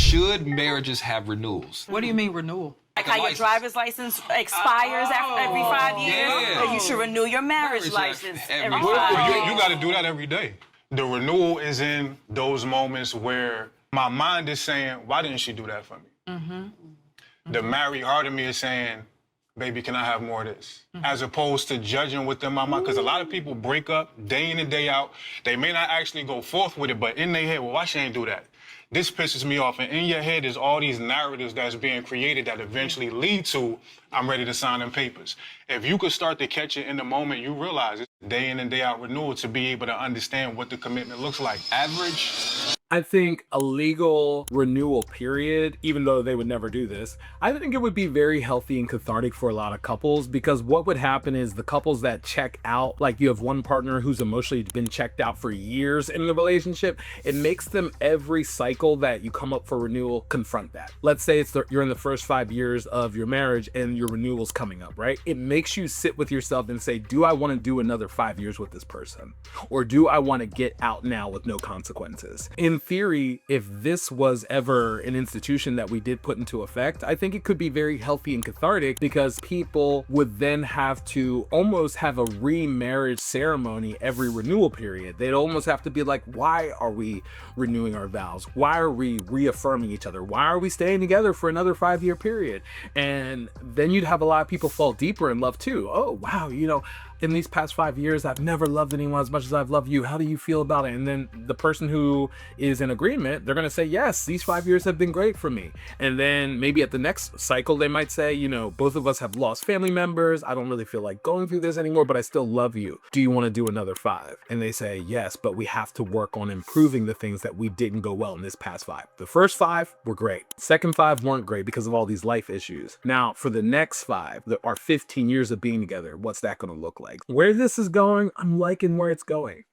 Should marriages have renewals? What do you mean renewal? Like how your driver's license expires after every 5 years, Yeah. you should renew your marriage license every every 5 5 years. You got to do that every day. The renewal is in those moments where my mind is saying, why didn't she do that for me? The married heart of me is saying, baby, can I have more of this? As opposed to judging within my mind. Because a lot of people break up day in and day out. They may not actually go forth with it, but in their head, well, why she ain't do that? This pisses me off. And in your head is all these narratives that's being created that eventually lead to, I'm ready to sign them papers. If you could start to catch it in the moment, you realize it's day in and day out renewal to be able to understand what the commitment looks like. Average. I think a legal renewal period, even though they would never do this, I think it would be very healthy and cathartic for a lot of couples, because what would happen is the couples that check out, like you have one partner who's emotionally been checked out for years in the relationship, it makes them every cycle that you come up for renewal, confront that. Let's say you're in the first 5 years of your marriage and your renewal's coming up, right? It makes you sit with yourself and say, do I want to do another 5 years with this person? Or do I want to get out now with no consequences? In theory, if this was ever an institution that we did put into effect, I think it could be very healthy and cathartic, because people would then have to almost have a remarriage ceremony every renewal period. They'd almost have to be like, why are we renewing our vows? Why are we reaffirming each other? Why are we staying together for another 5-year period? And then you'd have a lot of people fall deeper in love too. Oh, wow, in these past 5 years, I've never loved anyone as much as I've loved you. How do you feel about it? And then the person who is in agreement, they're going to say, yes, these 5 years have been great for me. And then maybe at the next cycle, they might say, both of us have lost family members. I don't really feel like going through this anymore, but I still love you. Do you want to do another 5? And they say, yes, but we have to work on improving the things that we didn't go well in this past 5. The first 5 were great. Second 5 weren't great because of all these life issues. Now, for the next 5, our 15 years of being together, what's that going to look like? Where this is going, I'm liking where it's going.